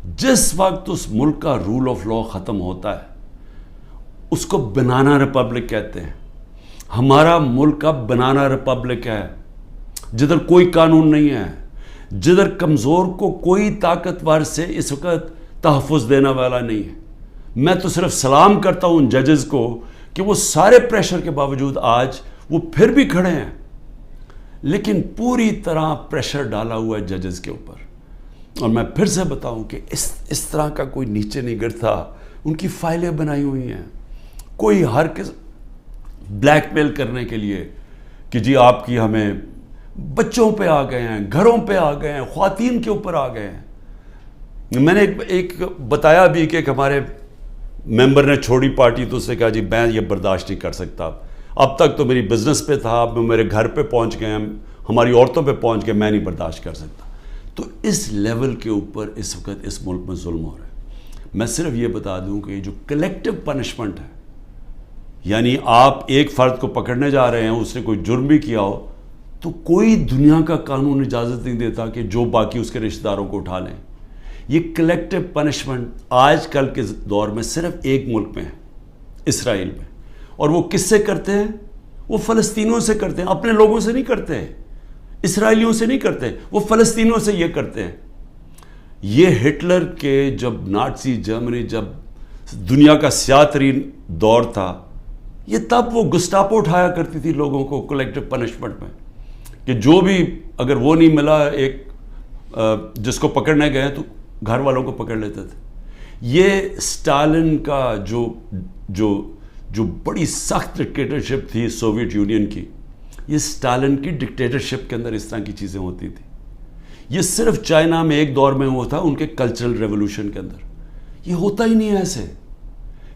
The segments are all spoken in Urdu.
جس وقت اس ملک کا رول آف لا ختم ہوتا ہے اس کو بنانا ریپبلک کہتے ہیں. ہمارا ملک اب بنانا ریپبلک ہے جدھر کوئی قانون نہیں ہے, جدھر کمزور کو کوئی طاقتور سے اس وقت تحفظ دینا والا نہیں ہے. میں تو صرف سلام کرتا ہوں ان ججز کو کہ وہ سارے پریشر کے باوجود آج وہ پھر بھی کھڑے ہیں, لیکن پوری طرح پریشر ڈالا ہوا ہے ججز کے اوپر. اور میں پھر سے بتاؤں کہ اس طرح کا کوئی نیچے نہیں گرتا. ان کی فائلیں بنائی ہوئی ہیں, کوئی ہر کس بلیک میل کرنے کے لیے کہ جی آپ کی ہمیں بچوں پہ آ گئے ہیں, گھروں پہ آ گئے ہیں, خواتین کے اوپر آ گئے ہیں. میں نے ایک بتایا بھی کہ ایک ہمارے ممبر نے چھوڑی پارٹی تو اس نے کہا جی میں یہ برداشت نہیں کر سکتا, اب تک تو میری بزنس پہ تھا, اب میرے گھر پہ پہنچ گئے ہیں, ہماری عورتوں پہ پہنچ گئے, میں نہیں برداشت کر سکتا. تو اس لیول کے اوپر اس وقت اس ملک میں ظلم ہو رہا ہے. میں صرف یہ بتا دوں کہ یہ جو کلیکٹیو پنشمنٹ ہے, یعنی آپ ایک فرد کو پکڑنے جا رہے ہیں, اس نے کوئی جرم بھی کیا ہو تو کوئی دنیا کا قانون اجازت نہیں دیتا کہ جو باقی اس کے رشتہ داروں کو اٹھا لیں. یہ کلیکٹیو پنشمنٹ آج کل کے دور میں صرف ایک ملک میں ہے, اسرائیل میں. اور وہ کس سے کرتے ہیں؟ وہ فلسطینیوں سے کرتے ہیں, اپنے لوگوں سے نہیں کرتے, اسرائیلیوں سے نہیں کرتے, وہ فلسطینیوں سے یہ کرتے ہیں. یہ ہٹلر کے جب نازی جرمنی جب دنیا کا سیاہ ترین دور تھا, یہ تب وہ گسٹاپو اٹھایا کرتی تھی لوگوں کو کلیکٹیو پنشمنٹ میں, کہ جو بھی اگر وہ نہیں ملا ایک جس کو پکڑنے گئے تو گھر والوں کو پکڑ لیتے تھے. یہ سٹالن کا جو بڑی سخت ڈکٹیٹرشپ تھی سوویت یونین کی, یہ سٹالن کی ڈکٹیٹرشپ کے اندر اس طرح کی چیزیں ہوتی تھیں. یہ صرف چائنا میں ایک دور میں ہوا تھا, ان کے کلچرل ریولوشن کے اندر. یہ ہوتا ہی نہیں ہے ایسے.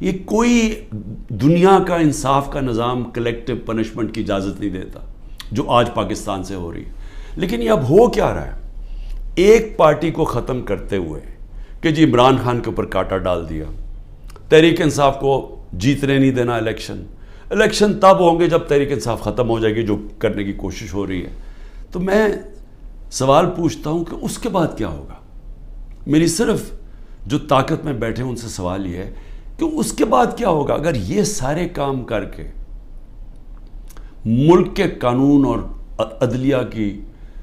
یہ کوئی دنیا کا انصاف کا نظام کلیکٹیو پنشمنٹ کی اجازت نہیں دیتا جو آج پاکستان سے ہو رہی ہے. لیکن یہ اب ہو کیا رہا ہے؟ ایک پارٹی کو ختم کرتے ہوئے کہ جی عمران خان کے اوپر کانٹا ڈال دیا, تحریک انصاف کو جیتنے نہیں دینا الیکشن تب ہوں گے جب تحریک انصاف ختم ہو جائے گی, جو کرنے کی کوشش ہو رہی ہے. تو میں سوال پوچھتا ہوں کہ اس کے بعد کیا ہوگا؟ میری صرف جو طاقت میں بیٹھے ان سے سوال یہ ہے کہ اس کے بعد کیا ہوگا اگر یہ سارے کام کر کے ملک کے قانون اور عدلیہ کی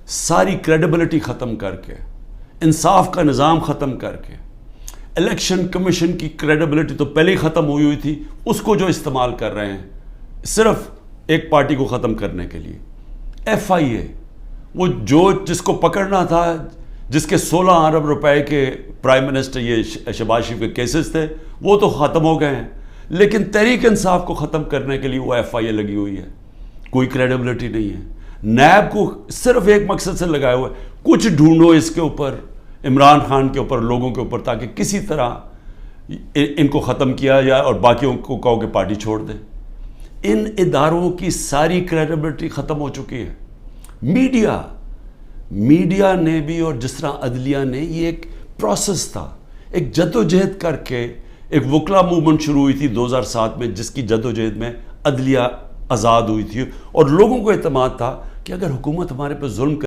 ساری کریڈیبلٹی ختم کر کے, انصاف کا نظام ختم کر کے, الیکشن کمیشن کی کریڈیبلٹی تو پہلے ہی ختم ہوئی تھی, اس کو جو استعمال کر رہے ہیں صرف ایک پارٹی کو ختم کرنے کے لیے. ایف آئی اے, وہ جس کو پکڑنا تھا, جس کے 16 ارب روپے کے پرائم منسٹر یہ شہباز شریف کے کیسز تھے, وہ تو ختم ہو گئے ہیں, لیکن تحریک انصاف کو ختم کرنے کے لیے وہ ایف آئی اے لگی ہوئی ہے. کوئی کریڈیبلٹی نہیں ہے. نیب کو صرف ایک مقصد سے لگایا ہوا ہے, کچھ ڈھونڈو اس کے اوپر, عمران خان کے اوپر, لوگوں کے اوپر, تاکہ کسی طرح ان کو ختم کیا جائے اور باقیوں کو کہو کہ پارٹی چھوڑ دیں. ان اداروں کی ساری کریڈیبلٹی ختم ہو چکی ہے. میڈیا نے بھی, اور جس طرح عدلیہ نے, یہ ایک پروسیس تھا, ایک جدوجہد کر کے ایک وکلا موومنٹ شروع ہوئی تھی 2007 میں, جس کی جدوجہد میں عدلیہ آزاد ہوئی تھی اور لوگوں کو اعتماد تھا کہ اگر حکومت ہمارے پہ ظلم